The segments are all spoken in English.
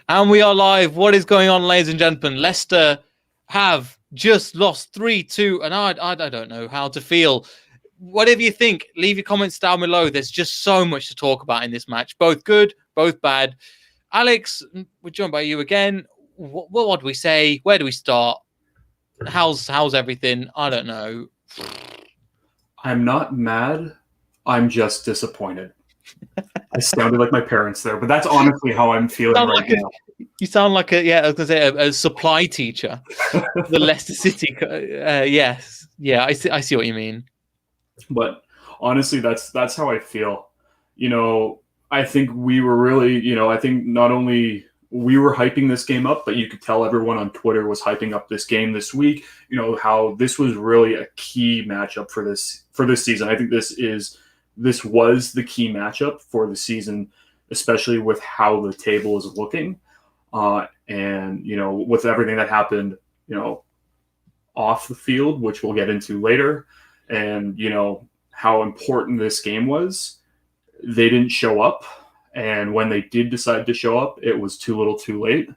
And we are live. What is going on, ladies and gentlemen? Leicester have just lost 3-2, and I don't know how to feel. Whatever you think, leave your comments down below. There's just so much to talk about in this match. Both good, both bad. Alex, we're joined by you again. What do we say? Where do we start? How's everything? I don't know. I'm not mad. I'm just disappointed. I sounded like my parents there, but that's honestly how I'm feeling right now. You sound like I was gonna say a supply teacher, the Leicester City. Yes, yeah, I see what you mean. But honestly, that's how I feel. I think we were really, I think not only we were hyping this game up, but you could tell everyone on Twitter was hyping up this game this week. How this was really a key matchup for this season. I think this was the key matchup for the season, especially with how the table is looking. And with everything that happened, off the field, which we'll get into later, and how important this game was, they didn't show up. And when they did decide to show up, it was too little too late.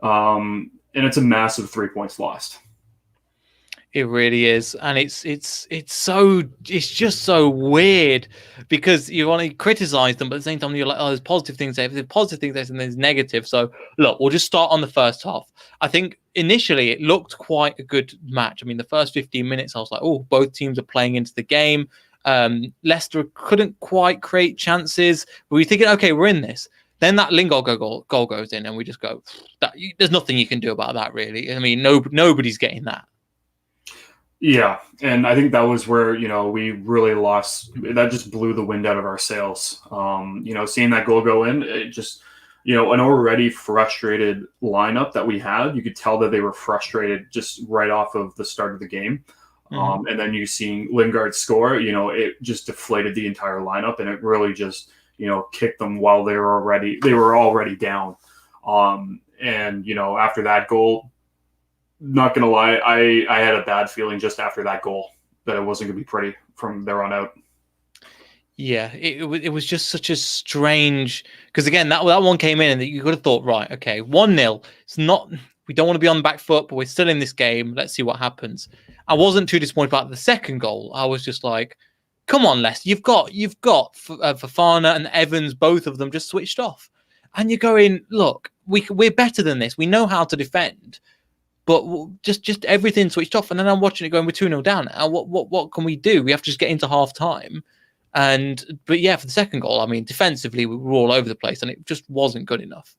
And it's a massive 3 points lost. It really is, and it's just so weird because you want to criticize them, but at the same time you're like, oh, there's positive things there, there's positive things there, and there's negative. So look, we'll just start on the first half. I think initially it looked quite a good match. I mean, the first 15 minutes, I was like, oh, both teams are playing into the game. Leicester couldn't quite create chances, but we're thinking, okay, we're in this. Then that Lingard goal goes in, and we just go, there's nothing you can do about that, really. I mean, nobody's getting that. Yeah, and I think that was where, we really lost. That just blew the wind out of our sails. Seeing that goal go in, it just, an already frustrated lineup that we had, you could tell that they were frustrated just right off of the start of the game. Mm-hmm. And then you seeing Lingard score, it just deflated the entire lineup, and it really just, kicked them while they were already down. And, after that goal, not gonna lie, I had a bad feeling just after that goal that it wasn't gonna be pretty from there on out. Yeah, it was just such a strange, because again that one came in and you could have thought, right, okay, 1-0. It's not, we don't want to be on the back foot, but we're still in this game. Let's see what happens. I wasn't too disappointed about the second goal. I was just like, come on, Leicester, you've got Fofana and Evans, both of them just switched off, and you're going, look, we're better than this. We know how to defend. But just everything switched off, and then I'm watching it going, we're 2-0 down now. What can we do? We have to just get into half time. But yeah, for the second goal, I mean, defensively we were all over the place, and it just wasn't good enough.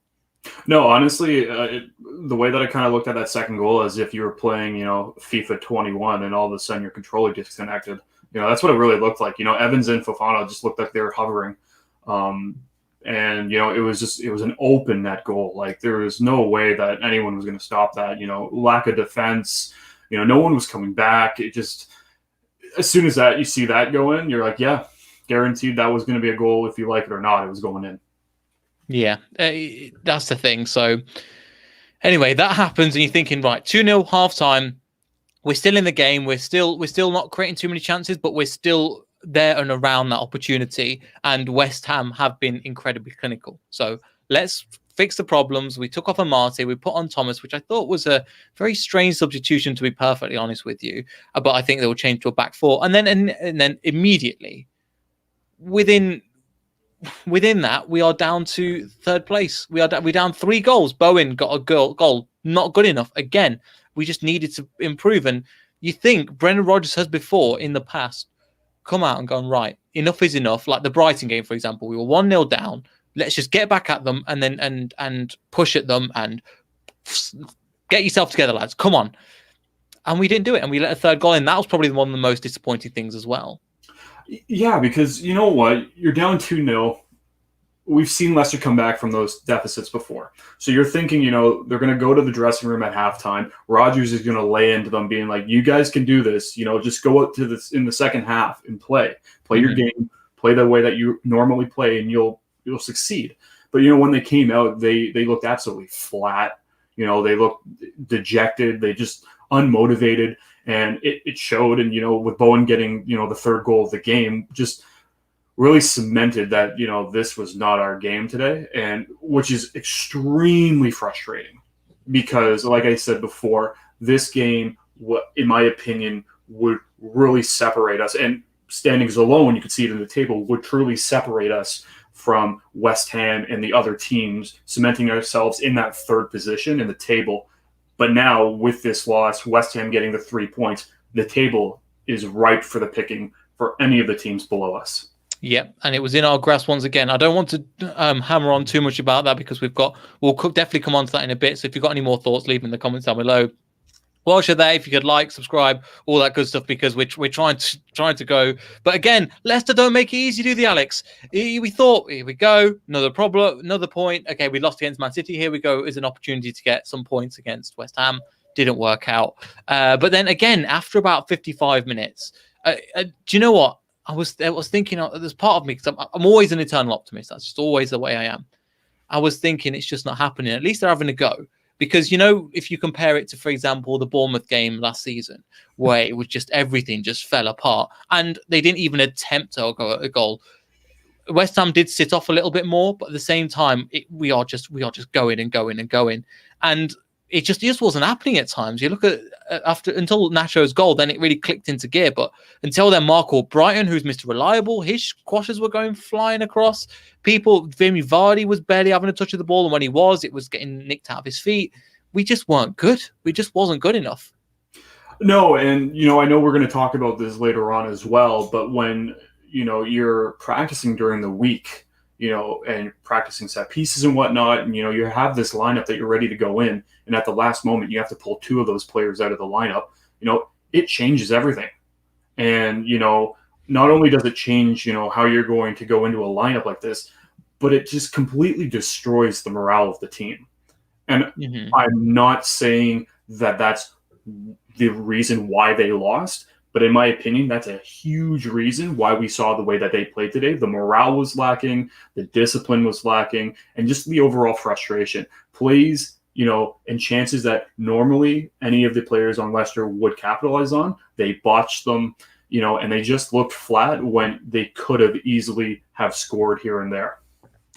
No, honestly, the way that I kind of looked at that second goal as if you were playing, FIFA 21, and all of a sudden your controller disconnected. That's what it really looked like. Evans and Fofana just looked like they were hovering. And, it was an open net goal. Like, there was no way that anyone was going to stop that, lack of defense, no one was coming back. It just, as soon as that you see that go in, you're like, yeah, guaranteed that was going to be a goal. If you like it or not, it was going in. Yeah, that's the thing. So anyway, that happens and you're thinking, right, 2-0 halftime. We're still in the game. We're still not creating too many chances, but we're still there and around that opportunity, and West Ham have been incredibly clinical. So let's fix the problems. We took off Amate, we put on Thomas, which I thought was a very strange substitution, to be perfectly honest with you. But I think they will change to a back four, and then immediately within that we are down to third place. We're down 3 goals. Bowen got a goal, not good enough. Again, we just needed to improve. And you think Brendan Rodgers has before in the past come out and gone, right, enough is enough. Like the Brighton game, for example, we were 1-0 down. Let's just get back at them and then and push at them and get yourself together, lads. Come on. And we didn't do it, and we let a third goal in. That was probably one of the most disappointing things as well. Yeah, because you know what? You're down 2-0. We've seen Leicester come back from those deficits before. So you're thinking, they're going to go to the dressing room at halftime. Rodgers is going to lay into them being like, you guys can do this. Just go up to this in the second half and play your game, play the way that you normally play, and you'll succeed. But, when they came out, they looked absolutely flat. They looked dejected. They just unmotivated. And it showed. And, with Bowen getting, the third goal of the game, just really cemented that, this was not our game today, and which is extremely frustrating because, like I said before, this game, in my opinion, would really separate us. And standings alone, you could see it in the table, would truly separate us from West Ham and the other teams, cementing ourselves in that third position in the table. But now, with this loss, West Ham getting the 3 points, the table is ripe for the picking for any of the teams below us. Yeah, and it was in our grasp once again. I don't want to hammer on too much about that because we'll definitely come on to that in a bit. So if you've got any more thoughts, leave them in the comments down below. Whilst you're there, if you could like, subscribe, all that good stuff, because we're trying to go. But again, Leicester don't make it easy, do they, Alex? We thought, here we go, another problem, another point. Okay, we lost against Man City. Here we go, is an opportunity to get some points against West Ham. Didn't work out. But then again, after about 55 minutes, do you know what? I was thinking, there's part of me, because I'm always an eternal optimist. That's just always the way I am. I was thinking it's just not happening. At least they're having a go. Because, if you compare it to, for example, the Bournemouth game last season, where it was just everything just fell apart and they didn't even attempt to go at a goal. West Ham did sit off a little bit more, but at the same time, we are just going and going and going. And it just wasn't happening at times. You look at until Nacho's goal, then it really clicked into gear. But until then, Marco Brighton, who's Mr. Reliable, his squashes were going flying across. Jamie Vardy was barely having a touch of the ball, and when he was, it was getting nicked out of his feet. We just weren't good. We just wasn't good enough. No, and I know we're going to talk about this later on as well. But when you're practicing during the week, and practicing set pieces and whatnot, and you have this lineup that you're ready to go in, and at the last moment you have to pull 2 of those players out of the lineup, it changes everything. And not only does it change how you're going to go into a lineup like this, but it just completely destroys the morale of the team. And I'm not saying that that's the reason why they lost, but in my opinion, that's a huge reason why we saw the way that they played today. The morale was lacking, the discipline was lacking, and just the overall frustration. Plays, and chances that normally any of the players on Leicester would capitalize on, they botched them, and they just looked flat when they could have easily have scored here and there.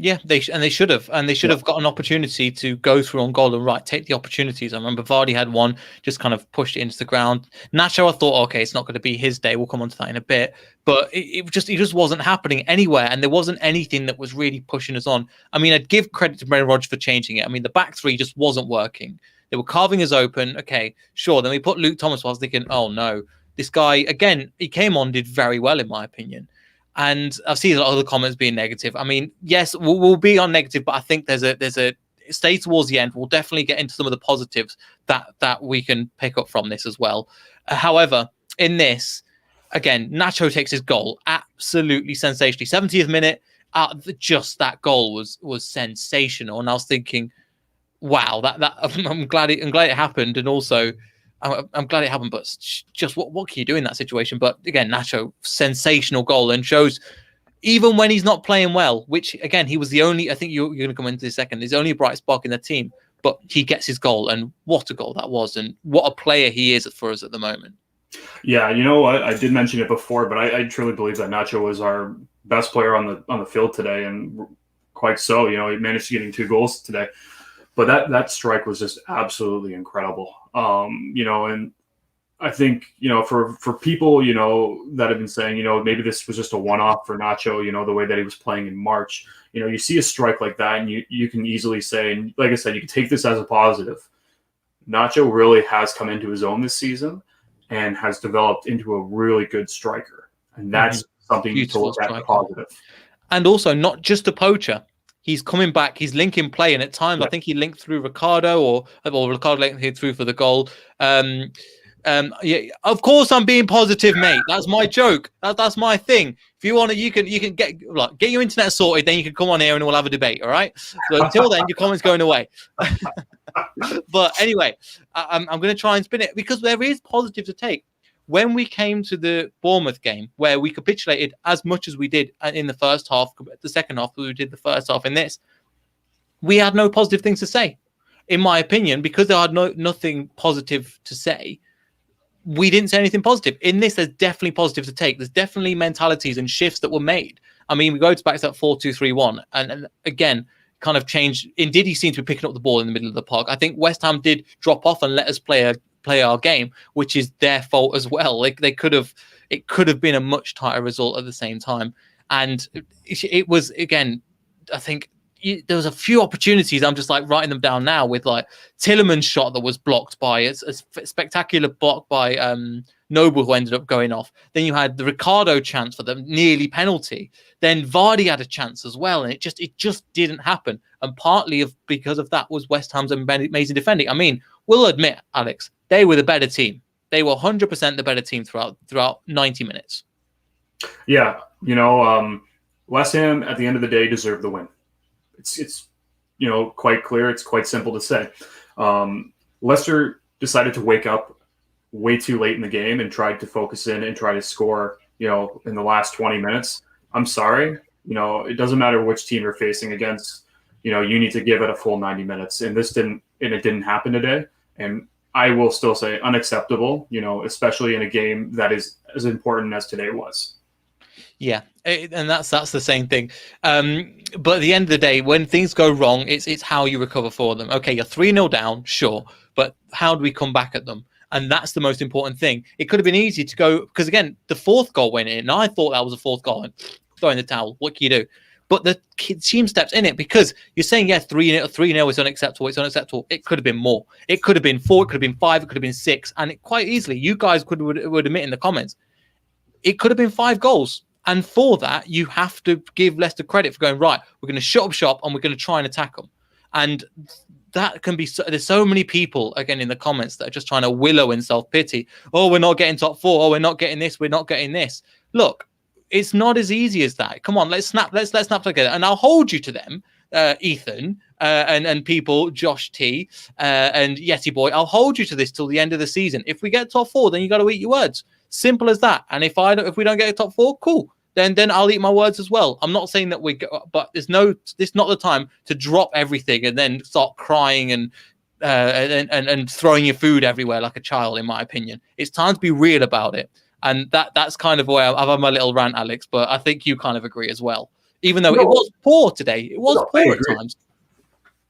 Yeah, they should have, have got an opportunity to go through on goal and take the opportunities. I remember Vardy had one, just kind of pushed it into the ground. Nacho, I thought, okay, it's not going to be his day. We'll come on to that in a bit, but it just wasn't happening anywhere, and there wasn't anything that was really pushing us on. I mean, I'd give credit to Brendan Rodgers for changing it. I mean, the back three just wasn't working. They were carving us open. Okay, sure. Then we put Luke Thomas. I was thinking, oh no, this guy again. He came on, did very well in my opinion. And I've seen a lot of the comments being negative. I mean, yes, we'll be on negative, but I think there's a stay towards the end. We'll definitely get into some of the positives that we can pick up from this as well. However, in this, again, Nacho takes his goal absolutely sensationally. 70th minute, just that goal was sensational. And I was thinking, wow, that I'm glad it happened, and also. I'm glad it happened, but just what can you do in that situation? But again, Nacho, sensational goal, and shows even when he's not playing well, which again, he was the only, I think you're going to come into this second, he's the only bright spark in the team, but he gets his goal, and what a goal that was, and what a player he is for us at the moment. Yeah, I did mention it before, but I truly believe that Nacho was our best player on the field today, and quite so. He managed to get 2 goals today. But that strike was just absolutely incredible. And I think, for people, that have been saying, maybe this was just a one-off for Nacho, the way that he was playing in March. You see a strike like that, and you can easily say, and like I said, you can take this as a positive. Nacho really has come into his own this season and has developed into a really good striker. And that's something to look at positive. And also not just a poacher. He's coming back. He's linking play, and at times I think he linked through Ricardo, or Ricardo linked through for the goal. Yeah, of course I'm being positive, mate. That's my joke. That's my thing. If you want to, you can get your internet sorted. Then you can come on here and we'll have a debate. All right. So until then, your comments going away. But anyway, I'm going to try and spin it because there is positive to take. When we came to the Bournemouth game, where we capitulated as much as we did in the first half, the second half, we did the first half in this, we had no positive things to say, in my opinion, because there had nothing positive to say. We didn't say anything positive. In this, there's definitely positive to take. There's definitely mentalities and shifts that were made. I mean, we go back to that 4-2-3-1, and again, kind of changed. Indeed, he seemed to be picking up the ball in the middle of the park. I think West Ham did drop off and let us play our game, which is their fault as well. Like it could have been a much tighter result at the same time. And it was, again, I think there was a few opportunities. I'm just like writing them down now, with like Tielemans' shot that was blocked by a spectacular block by Noble, who ended up going off. Then you had the Ricardo chance for the nearly penalty. Then Vardy had a chance as well, and it just didn't happen. And partly because of that was West Ham's amazing defending. I mean, we'll admit, Alex, they were the better team. They were 100% the better team throughout 90 minutes. Yeah, West Ham at the end of the day deserved the win. It's quite clear. It's quite simple to say. Leicester decided to wake up way too late in the game and tried to focus in and try to score, in the last 20 minutes. I'm sorry. It doesn't matter which team you're facing against. You need to give it a full 90 minutes. And it didn't happen today. And I will still say unacceptable, especially in a game that is as important as today was. Yeah, and that's the same thing. But at the end of the day, when things go wrong, it's how you recover for them. Okay, you're 3-0 down, sure, but how do we come back at them? And that's the most important thing. It could have been easy to go, because again, the fourth goal went in, and I thought that was a fourth goal, and throw in the towel. What can you do? But the team steps in it, because you're saying, 3-0 is unacceptable. It's unacceptable. It could have been more. It could have been 4. It could have been 5. It could have been 6. And quite easily, you guys would admit in the comments, it could have been 5 goals. And for that, you have to give Leicester credit for going, right, we're going to shut up shop and we're going to try and attack them. And that can be, there's so many people, again, in the comments that are just trying to willow in self-pity. Oh, we're not getting top 4. Oh, we're not getting this. We're not getting this. Look, it's not as easy as that. Come on, let's snap together. And I'll hold you to them, Ethan, and people, Josh T, and Yeti Boy. I'll hold you to this till the end of the season. If we get top 4, then you got to eat your words. Simple as that. And if we don't get a top 4, cool. Then I'll eat my words as well. I'm not saying that but this is not the time to drop everything and then start crying and throwing your food everywhere like a child. In my opinion, it's time to be real about it. And that's kind of where I've had my little rant, Alex. But I think you kind of agree as well. Even though it was poor today, it was poor at times.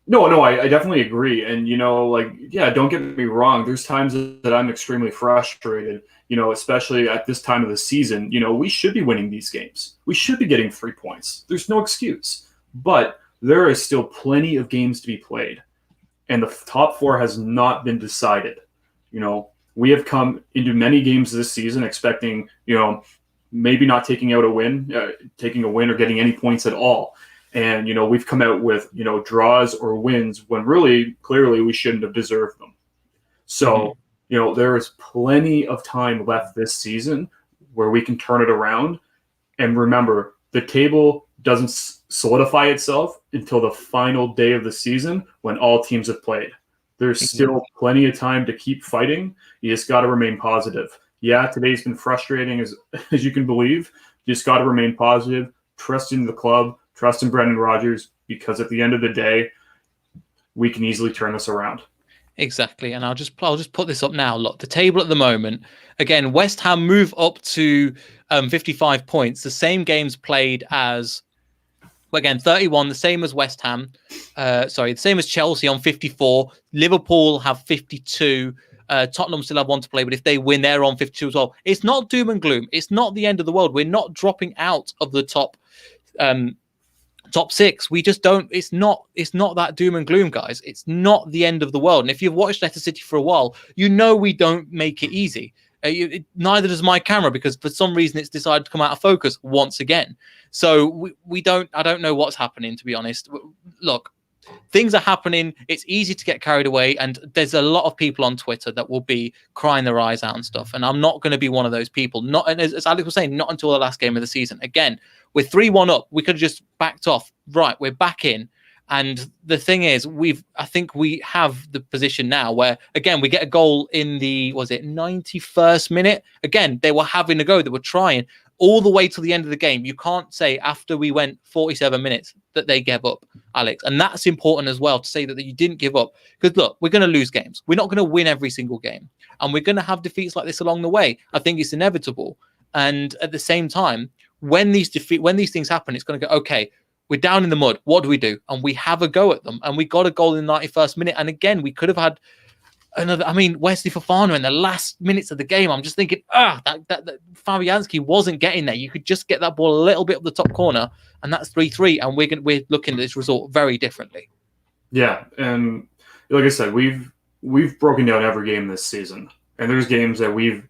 No, I definitely agree. And, don't get me wrong. There's times that I'm extremely frustrated, especially at this time of the season. We should be winning these games. We should be getting 3 points. There's no excuse. But there is still plenty of games to be played. And the top 4 has not been decided. We have come into many games this season expecting, maybe not taking a win or getting any points at all. And, we've come out with, draws or wins when really, clearly, we shouldn't have deserved them. So, there is plenty of time left this season where we can turn it around. And remember, the table doesn't solidify itself until the final day of the season when all teams have played. There's still plenty of time to keep fighting. You just got to remain positive. Yeah, today's been frustrating as you can believe. You just got to remain positive, trust in the club, trust in Brendan Rodgers, because at the end of the day, we can easily turn this around. Exactly. And I'll just put this up now. Look, the table at the moment, again, West Ham move up to 55 points. The same games played as, again, 31, the same as West Ham. The same as Chelsea on 54. Liverpool have 52. Tottenham still have 1 to play, but if they win, they're on 52 as well. It's not doom and gloom. It's not the end of the world. We're not dropping out of the top 6. We just don't. It's not that doom and gloom, guys. It's not the end of the world. And if you've watched Leicester City for a while, we don't make it easy. Neither does my camera, because for some reason it's decided to come out of focus once again. So we don't. I don't know what's happening, to be honest. Look, things are happening. It's easy to get carried away, and there's a lot of people on Twitter that will be crying their eyes out and stuff. And I'm not going to be one of those people. Not, and as Alex was saying, not until the last game of the season. Again, we're 3-1 up. We could have just backed off. Right, we're back in. And the thing is, I think we have the position now where, again, we get a goal in the 91st minute. Again, they were having a go. They were trying all the way to the end of the game. You can't say after we went 47 minutes that they gave up, Alex. And that's important as well, to say that you didn't give up. Because, look, we're going to lose games. We're not going to win every single game. And we're going to have defeats like this along the way. I think it's inevitable. And at the same time, when these things happen, it's going to go, okay, we're down in the mud. What do we do? And we have a go at them. And we got a goal in the 91st minute. And again, we could have had another. I mean, Wesley Fofana in the last minutes of the game. I'm just thinking, that Fabianski wasn't getting there. You could just get that ball a little bit up the top corner, and that's 3-3. And we're looking at this result very differently. Yeah, and like I said, we've broken down every game this season, and there's games that we've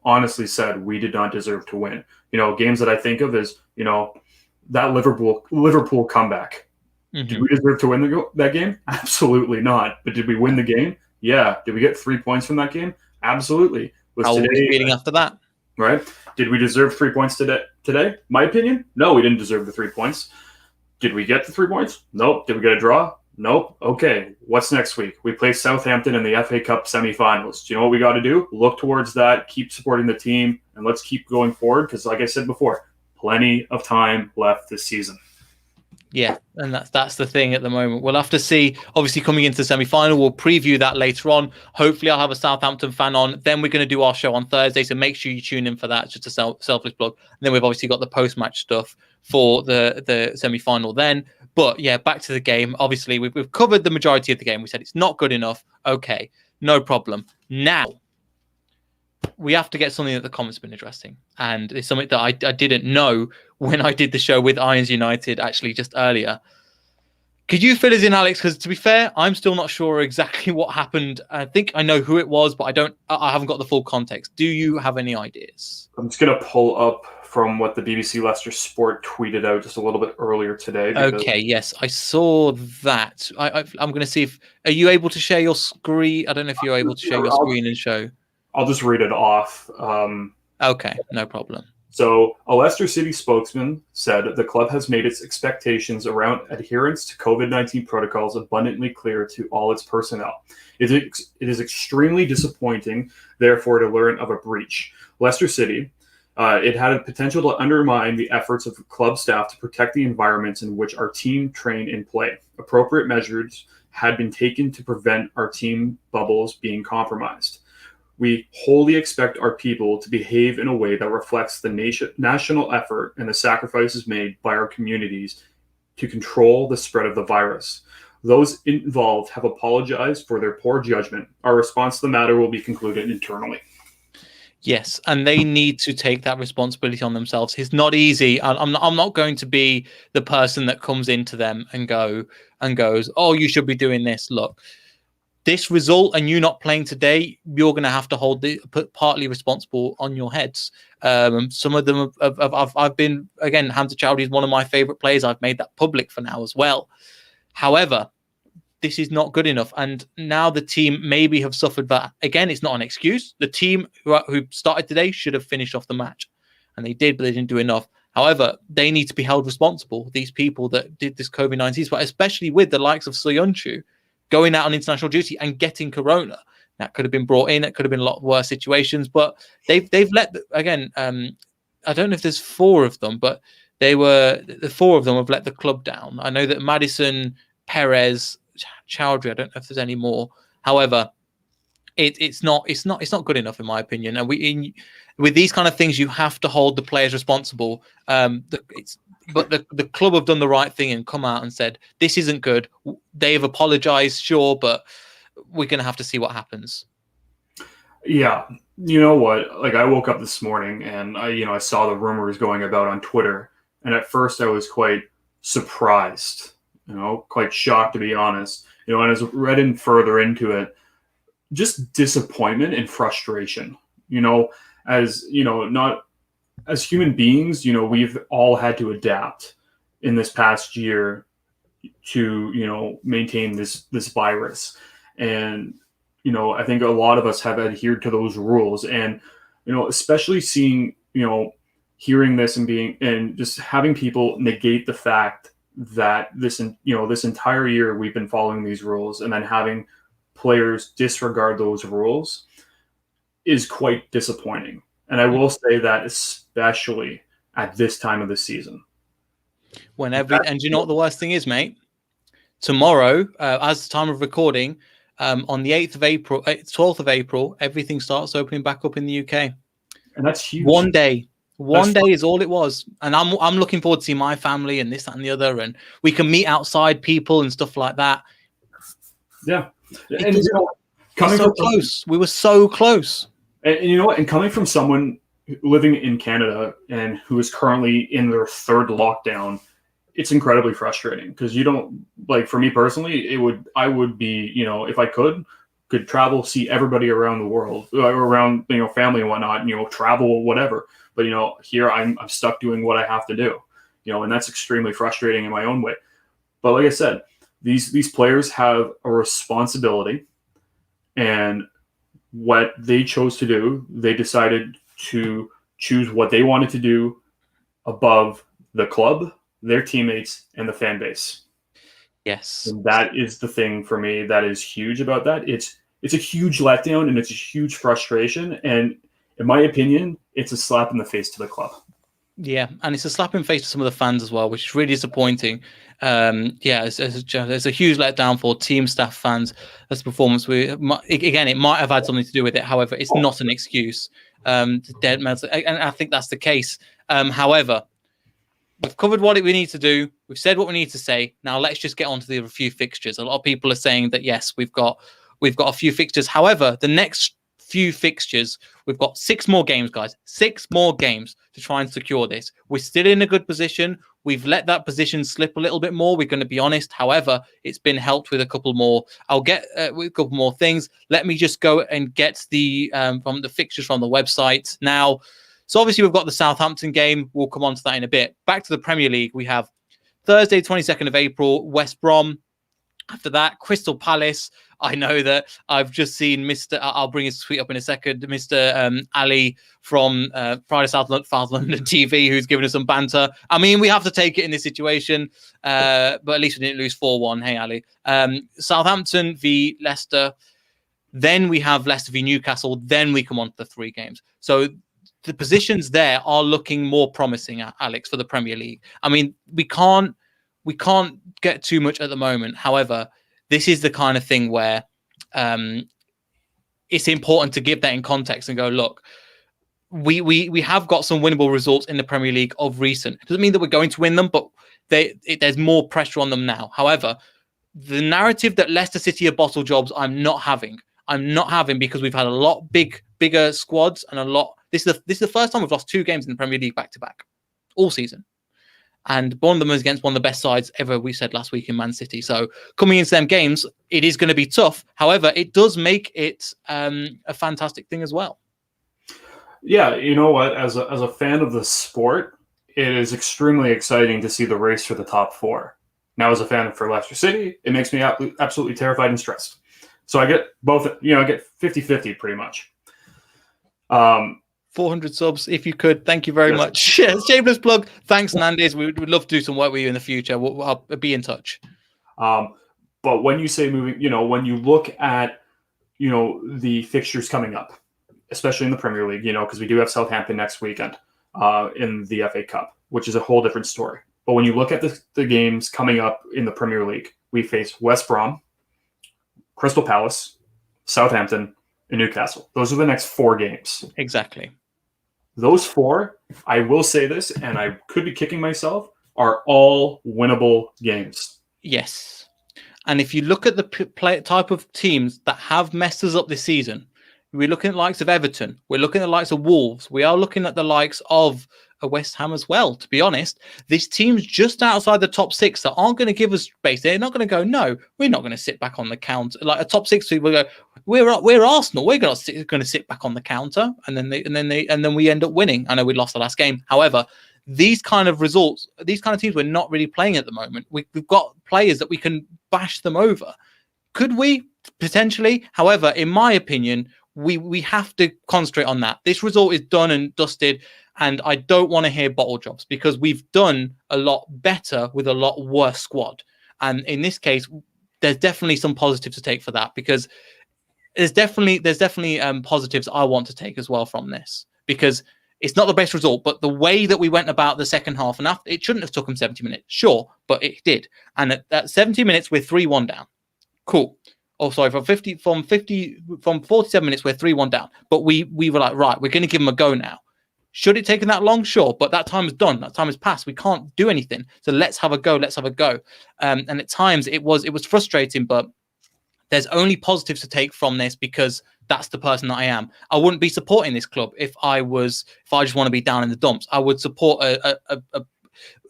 honestly said we did not deserve to win. Games that I think of is that Liverpool comeback. Mm-hmm. Did we deserve to win that game? Absolutely not. But did we win the game? Yeah. Did we get 3 points from that game? Absolutely. How were we feeling after that? Right. Did we deserve 3 points today? My opinion? No, we didn't deserve the 3 points. Did we get the 3 points? Nope. Did we get a draw? Nope. Okay. What's next week? We play Southampton in the FA Cup semifinals. Do you know what we got to do? Look towards that, keep supporting the team, and let's keep going forward because, like I said before, plenty of time left this season. Yeah, and that's the thing at the moment. We'll have to see. Obviously, coming into the semi-final, we'll preview that later on. Hopefully, I'll have a Southampton fan on. Then we're going to do our show on Thursday, so make sure you tune in for that. It's just a selfless plug. And then we've obviously got the post-match stuff for the semi-final then. But yeah, back to the game. Obviously, we've covered the majority of the game. We said it's not good enough. Okay, no problem. Now, we have to get something that the comments have been addressing. And it's something that I didn't know when I did the show with Irons United, actually, just earlier. Could you fill us in, Alex? Because to be fair, I'm still not sure exactly what happened. I think I know who it was, but I haven't got the full context. Do you have any ideas? I'm just going to pull up from what the BBC Leicester Sport tweeted out just a little bit earlier today. Okay, yes, I saw that. I'm going to see if... Are you able to share your screen? I don't know if you're able to share your screen and show. I'll just read it off. Okay, no problem. So, a Leicester City spokesman said the club has made its expectations around adherence to COVID-19 protocols abundantly clear to all its personnel. It is extremely disappointing, therefore, to learn of a breach. Leicester City, it had a potential to undermine the efforts of club staff to protect the environments in which our team train and play. Appropriate measures had been taken to prevent our team bubbles being compromised. We wholly expect our people to behave in a way that reflects the national effort and the sacrifices made by our communities to control the spread of the virus. Those involved have apologized for their poor judgment. Our response to the matter will be concluded internally. Yes, and they need to take that responsibility on themselves. It's not easy. I'm not going to be the person that comes into them and goes, "Oh, you should be doing this." Look, this result and you not playing today, you're going to have to hold partly responsible on your heads. Some of them I've been, again, Hamza Chowdhury is one of my favorite players. I've made that public for now as well. However, this is not good enough. And now the team maybe have suffered that. Again, it's not an excuse. The team who started today should have finished off the match. And they did, but they didn't do enough. However, they need to be held responsible. These people that did this COVID-19, but especially with the likes of Soyuncu, going out on international duty and getting corona. That could have been brought in. It could have been a lot worse situations, but they've let, again, I don't know if there's four of them, but the four of them have let the club down. I know that Maddison, Perez, Chowdhury, I don't know if there's any more. However, it's not good enough in my opinion. And with these kind of things, you have to hold the players responsible. But the club have done the right thing and come out and said, this isn't good. They've apologized, sure, but we're going to have to see what happens. Yeah. You know what? Like, I woke up this morning and I saw the rumors going about on Twitter. And at first I was quite surprised, quite shocked, to be honest. And as I read further into it, just disappointment and frustration, as human beings, we've all had to adapt in this past year to, maintain this virus. And, I think a lot of us have adhered to those rules. And, especially seeing, hearing this and just having people negate the fact that this entire year we've been following these rules, and then having players disregard those rules is quite disappointing. And I will say that especially at this time of the season. And you know what the worst thing is, mate? Tomorrow, as the time of recording, on the 8th of April, 12th of April, everything starts opening back up in the UK. And that's huge. One day One day is all it was. And I'm looking forward to see my family and this, that, and the other. And we can meet outside people and stuff like that. Yeah. And coming so close. We were so close. And you know what? And coming from someone living in Canada and who is currently in their third lockdown, it's incredibly frustrating because you don't, like, for me personally, I would be, if I could travel, see everybody around the world, around, family and whatnot, travel, whatever. But, here I'm stuck doing what I have to do, and that's extremely frustrating in my own way. But like I said, these players have a responsibility, and what they chose to do, they decided to choose what they wanted to do above the club, their teammates, and the fan base. Yes. And that is the thing for me that is huge about that. It's a huge letdown and it's a huge frustration. And in my opinion, it's a slap in the face to the club. Yeah, and it's a slap in the face to some of the fans as well, which is really disappointing. It's a huge letdown for team, staff, fans. That's the performance. It might have had something to do with it. However, it's not an excuse. And I think that's the case. However, we've covered what we need to do. We've said what we need to say. Now let's just get on to the few fixtures. A lot of people are saying that yes, we've got a few fixtures. However, the next few fixtures, we've got 6 more games, guys. 6 more games to try and secure this. We're still in a good position. We've let that position slip a little bit more. We're going to be honest. However, it's been helped with a couple more. I'll get with a couple more things. Let me just go and get the from the fixtures from the website now. So obviously we've got the Southampton game. We'll come on to that in a bit. Back to the Premier League. We have Thursday, 22nd of April, West Brom. After that, Crystal Palace. I know that I've just seen Mr. I'll bring his tweet up in a second. Mr. Ali from Friday South London TV, who's given us some banter. I mean, we have to take it in this situation, but at least we didn't lose 4-1. Hey, Ali. Southampton v Leicester. Then we have Leicester v Newcastle. Then we come on to the 3 games. So the positions there are looking more promising, Alex, for the Premier League. I mean, we can't get too much at the moment. However, this is the kind of thing where it's important to give that in context and go, look, we have got some winnable results in the Premier League of recent. It doesn't mean that we're going to win them, but there's more pressure on them now. However, the narrative that Leicester City are bottle jobs, I'm not having because we've had a lot bigger squads and a lot. This is the first time we've lost 2 games in the Premier League back to back all season. And one of them is against one of the best sides ever, we said last week, in Man City. So coming into them games, it is going to be tough. However, it does make it a fantastic thing as well. Yeah, you know what? As a fan of the sport, it is extremely exciting to see the race for the top 4. Now, as a fan for Leicester City, it makes me absolutely terrified and stressed. So I get both, I get 50-50 pretty much. 400 subs, if you could. Thank you very much. Shameless plug. Thanks, Nandes. We would love to do some work with you in the future. I'll be in touch. But when you say moving, when you look at, the fixtures coming up, especially in the Premier League, because we do have Southampton next weekend in the FA Cup, which is a whole different story. But when you look at the games coming up in the Premier League, we face West Brom, Crystal Palace, Southampton, and Newcastle. Those are the next 4 games. Exactly. Those 4, I will say this, and I could be kicking myself, are all winnable games. Yes. And if you look at the type of teams that have messed us up this season, we're looking at the likes of Everton. We're looking at the likes of Wolves. We are looking at the likes of West Ham as well, to be honest. These teams just outside the top 6 that aren't going to give us space. They're not going to go, no, we're not going to sit back on the counter. Like a top 6 people go, we're Arsenal. We're going to sit back on the counter, and then we end up winning. I know we lost the last game. However, these kind of results, these kind of teams, we're not really playing at the moment. We've got players that we can bash them over. Could we? Potentially. However, in my opinion, we have to concentrate on that. This result is done and dusted, and I don't want to hear bottle jobs because we've done a lot better with a lot worse squad. And in this case, there's definitely some positives to take for that, because there's definitely positives I want to take as well from this, because it's not the best result, but the way that we went about the second half, and after, it shouldn't have took them 70 minutes, sure, but it did. And at 70 minutes, we're 3-1 down. Cool. Oh, sorry, from 47 minutes, we're 3-1 down. But we were like, right, we're going to give them a go now. Should it taken that long? Sure, but that time is done. That time has passed. We can't do anything. So let's have a go. Let's have a go. And at times it was frustrating, but there's only positives to take from this because that's the person that I am. I wouldn't be supporting this club if I just want to be down in the dumps. I would support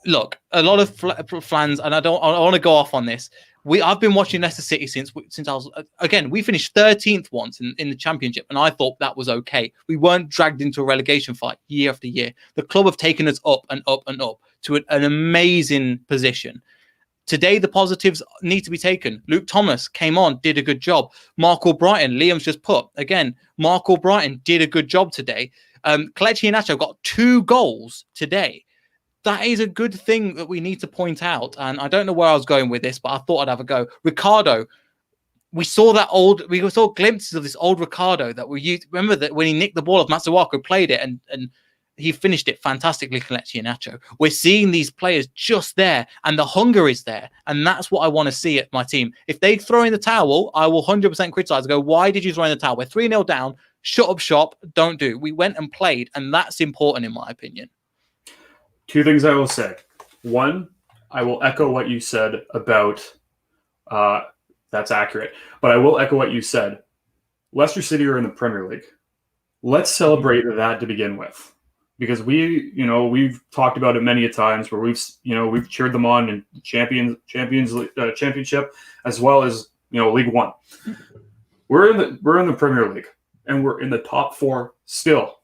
look, a lot of fans, and I want to go off on this. I've been watching Leicester City since I was, again, we finished 13th once in the Championship, and I thought that was okay. We weren't dragged into a relegation fight year after year. The club have taken us up and up and up to an amazing position. Today, the positives need to be taken. Luke Thomas came on, did a good job. Mark Albrighton, Liam's just put, again, Mark Albrighton did a good job today. Kelechi Iheanacho got 2 goals today. That is a good thing that we need to point out. And I don't know where I was going with this, but I thought I'd have a go. Ricardo, we saw glimpses of this old Ricardo that we used. Remember that when he nicked the ball off Matsuwako, played it, and he finished it fantastically, Kelechi Iheanacho. We're seeing these players just there, and the hunger is there. And that's what I want to see at my team. If they throw in the towel, I will 100% criticize and go, why did you throw in the towel? We're 3-0 down. Shut up shop. Don't do. We went and played, and that's important in my opinion. 2 things I will say. 1, I will echo what you said about that's accurate. But I will echo what you said. Leicester City are in the Premier League. Let's celebrate that to begin with. Because we've talked about it many a times where we've cheered them on in championship as well as League One. We're in the Premier League and we're in the top 4 still.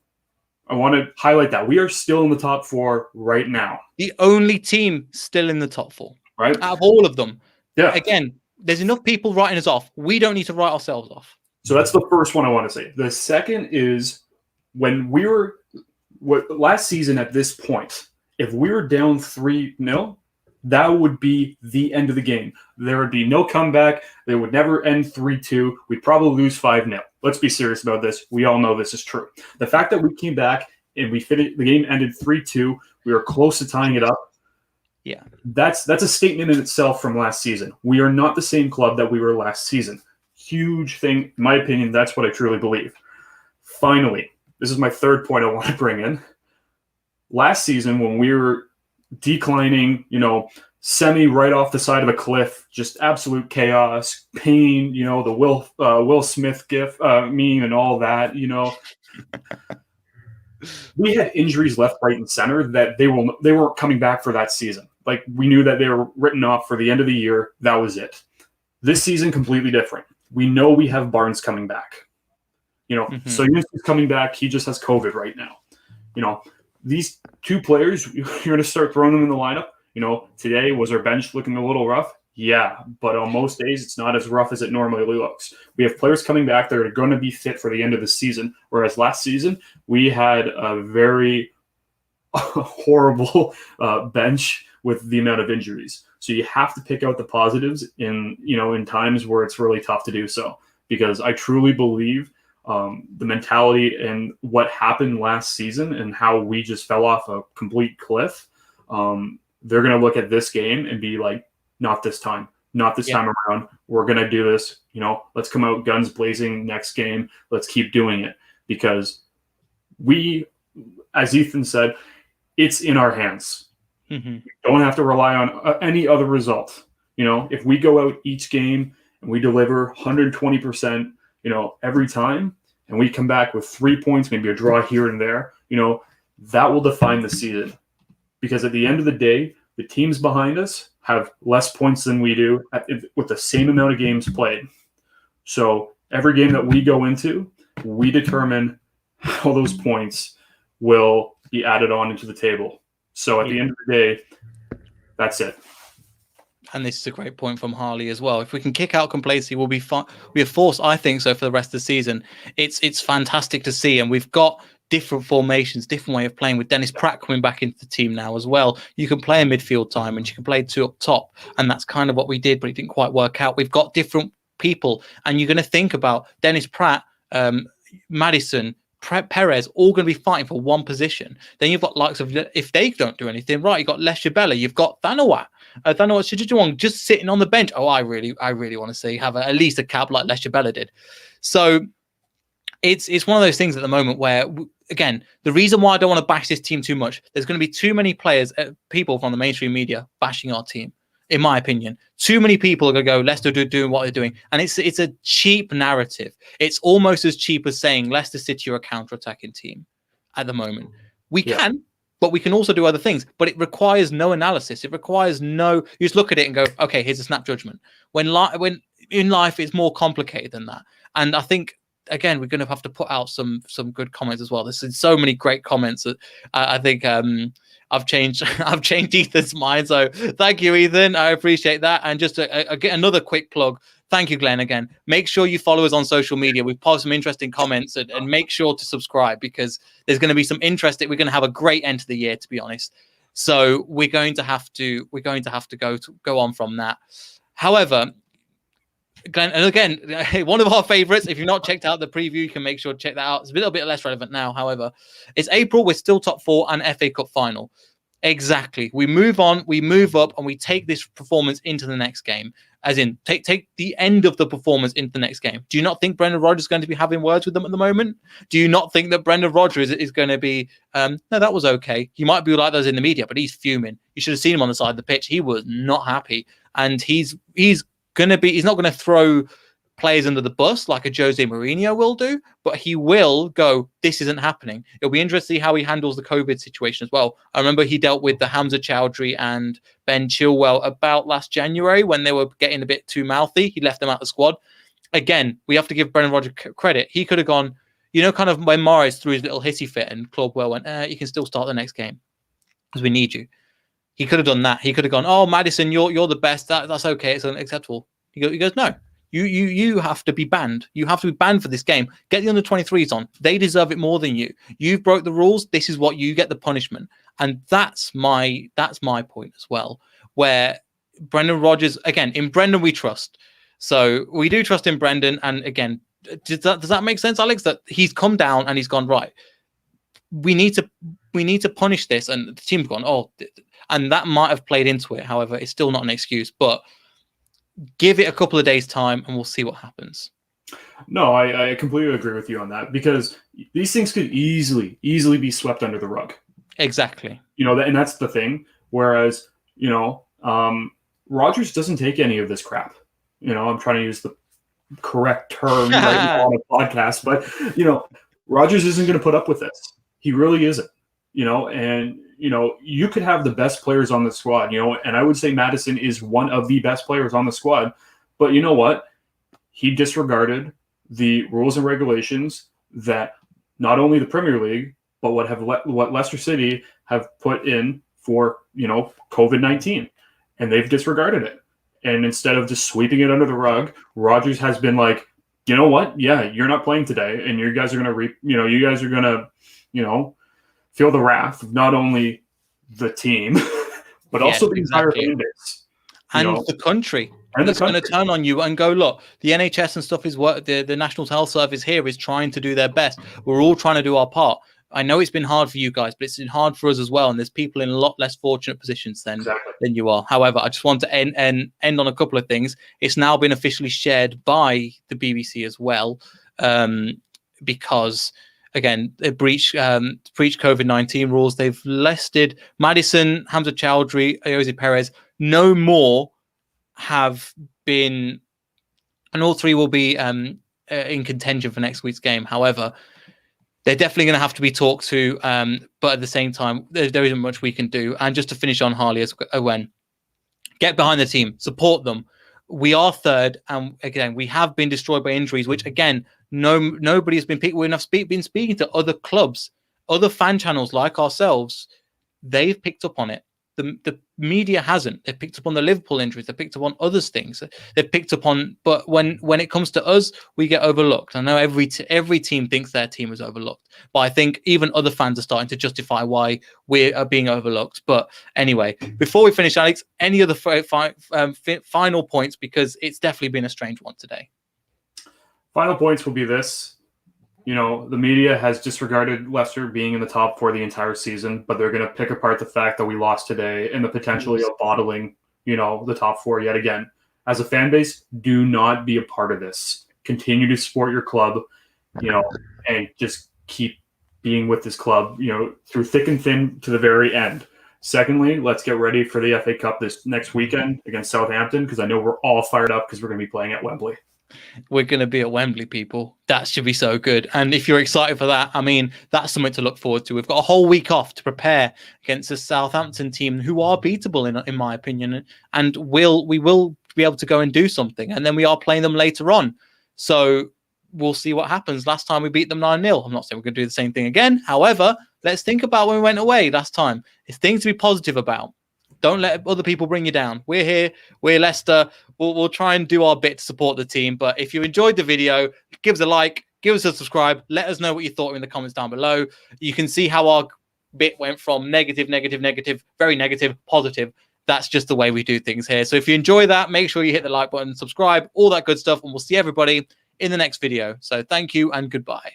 I want to highlight that we are still in the top 4 right now. The only team still in the top 4, right? Out of all of them. Yeah. Again, there's enough people writing us off. We don't need to write ourselves off. So that's the first one I want to say. The second is when we were last season at this point, if we were down 3-0, that would be the end of the game. There would be no comeback. They would never end 3-2. We'd probably lose 5-0. Let's be serious about this. We all know this is true. The fact that we came back and we finished, the game ended 3-2. We were close to tying it up. Yeah, that's a statement in itself from last season. We are not the same club that we were last season. Huge thing, in my opinion. That's what I truly believe. Finally, this is my third point I want to bring in. Last season, when we were declining, semi right off the side of a cliff, just absolute chaos, pain, the Will Smith gif meme and all that, we had injuries left, right, and center that they weren't coming back for that season. Like, we knew that they were written off for the end of the year. That was it. This season, completely different. We know we have Barnes coming back. So Yunus is coming back. He just has COVID right now. These 2 players, you're going to start throwing them in the lineup. Today, was our bench looking a little rough? Yeah, but on most days, it's not as rough as it normally looks. We have players coming back that are going to be fit for the end of the season, whereas last season, we had a very horrible bench with the amount of injuries. So you have to pick out the positives in times where it's really tough to do so, because I truly believe the mentality and what happened last season and how we just fell off a complete cliff, they're going to look at this game and be like, not this time time around. We're going to do this. Let's come out guns blazing next game. Let's keep doing it, because we, as Ethan said, it's in our hands. We don't have to rely on any other result. If we go out each game and we deliver 120%, every time, and we come back with 3 points, maybe a draw here and there, that will define the season. Because at the end of the day, the teams behind us have less points than we do with the same amount of games played. So every game that we go into, we determine how those points will be added on into the table. So at the end of the day, that's it. And this is a great point from Harley as well. If we can kick out complacency, we'll be fine. We have force, I think so, for the rest of the season. It's fantastic to see, and we've got different formations, different way of playing with Dennis Pratt coming back into the team now as well. You can play a midfield time and you can play 2 up top, and that's kind of what we did, but it didn't quite work out. We've got different people, and you're going to think about Dennis Pratt, Maddison, Perez, all going to be fighting for one position. Then you've got likes of, if they don't do anything right, you've got Leshabella, you've got Thanawat Chichijuwong just sitting on the bench. Oh, I really want to see have at least a cap like Leshabella did. So it's one of those things at the moment where again, the reason why I don't want to bash this team too much, there's going to be too many people from the mainstream media bashing our team. In my opinion, too many people are going to go, Leicester doing what they're doing. And it's a cheap narrative. It's almost as cheap as saying Leicester City are a counter-attacking team at the moment. We can, but we can also do other things. But it requires no analysis. It requires you just look at it and go, okay, here's a snap judgment. When in life, it's more complicated than that. And I think, again, we're going to have to put out some good comments as well. There's so many great comments that I think I've changed Ethan's mind. So thank you, Ethan. I appreciate that. And just get another quick plug. Thank you, Glenn, again. Make sure you follow us on social media. We've posted some interesting comments and make sure to subscribe because there's going to be some interesting. We're going to have a great end to the year, to be honest. So we're going to have to go on from that. However, Glenn, and again, one of our favorites. If you've not checked out the preview, you can make sure to check that out. It's a little bit less relevant now. However, it's April. We're still top 4 and FA Cup final. Exactly. We move on, we move up, and we take this performance into the next game. As in, take the end of the performance into the next game. Do you not think Brendan Rodgers is going to be having words with them at the moment? Do you not think that Brendan Rodgers is going to be, no, that was okay. He might be like those in the media, but he's fuming. You should have seen him on the side of the pitch. He was not happy. And he's not going to throw players under the bus like a Jose Mourinho will do, but he will go, this isn't happening. It'll be interesting to see how he handles the COVID situation as well. I remember he dealt with the Hamza Chowdhury and Ben Chilwell about last January when they were getting a bit too mouthy. He left them out of the squad. Again, we have to give Brendan Rodgers credit. He could have gone, kind of when Mahrez threw his little hissy fit and Claude went, you can still start the next game because we need you. He could have done that. He could have gone, oh, Maddison, you're the best. That's okay. It's unacceptable. He goes, no. You have to be banned. You have to be banned for this game. Get the under-23s on. They deserve it more than you. You've broke the rules. This is what you get the punishment. And that's my point as well. Where Brendan Rodgers, again, in Brendan we trust. So we do trust in Brendan. And again, does that make sense, Alex? That he's come down and he's gone, right, we need to punish this. And the team's gone, oh, and that might have played into it. However, it's still not an excuse. But give it a couple of days' time and we'll see what happens. No, I completely agree with you on that because these things could easily be swept under the rug. Exactly. And that's the thing. Whereas, Rodgers doesn't take any of this crap. I'm trying to use the correct term right now on a podcast, but, Rodgers isn't going to put up with this. He really isn't, and you could have the best players on the squad, and I would say Maddison is one of the best players on the squad. But you know what? He disregarded the rules and regulations that not only the Premier League, but what Leicester City have put in for, COVID-19. And they've disregarded it. And instead of just sweeping it under the rug, Rodgers has been like, you know what? Yeah, you're not playing today. And you guys are going to feel the wrath of not only the team, but also the entire fan base. And the country. And it's going to turn on you and go, look, the NHS and stuff is what the National Health Service here is trying to do their best. We're all trying to do our part. I know it's been hard for you guys, but it's been hard for us as well. And there's people in a lot less fortunate positions than you are. However, I just want to end on a couple of things. It's now been officially shared by the BBC as well, because again, they breached COVID-19 rules. They've listed Maddison, Hamza Chowdhury, Jose Perez. No more have been, and all three will be in contention for next week's game. However, they're definitely going to have to be talked to, but at the same time, there isn't much we can do. And just to finish on Harley, get behind the team, support them. We are third, and again, we have been destroyed by injuries, which again, nobody has been picking. We've been speaking to other clubs, other fan channels like ourselves. They've picked up on it. The media hasn't. They've picked up on the Liverpool injuries. They've picked up on other things. They've picked up on, but when it comes to us, we get overlooked. I know every team thinks their team is overlooked, but I think even other fans are starting to justify why we are being overlooked. But anyway, before we finish, Alex, any other final points, because it's definitely been a strange one today. Final points will be this. The media has disregarded Leicester being in the top 4 the entire season, but they're going to pick apart the fact that we lost today and the potential of bottling, the top 4 yet again. As a fan base, do not be a part of this. Continue to support your club, and just keep being with this club, through thick and thin to the very end. Secondly, let's get ready for the FA Cup this next weekend against Southampton, because I know we're all fired up because we're going to be playing at Wembley. We're going to be at Wembley, people. That should be so good. And if you're excited for that, I mean, that's something to look forward to. We've got a whole week off to prepare against a Southampton team who are beatable, in my opinion. And we will be able to go and do something. And then we are playing them later on. So we'll see what happens. Last time we beat them 9-0. I'm not saying we're going to do the same thing again. However, let's think about when we went away last time. It's things to be positive about. Don't let other people bring you down. We're here. We're Leicester. We'll try and do our bit to support the team. But if you enjoyed the video, give us a like, give us a subscribe. Let us know what you thought in the comments down below. You can see how our bit went from negative, very negative, positive. That's just the way we do things here. So if you enjoy that, make sure you hit the like button, subscribe, all that good stuff. And we'll see everybody in the next video. So thank you and goodbye.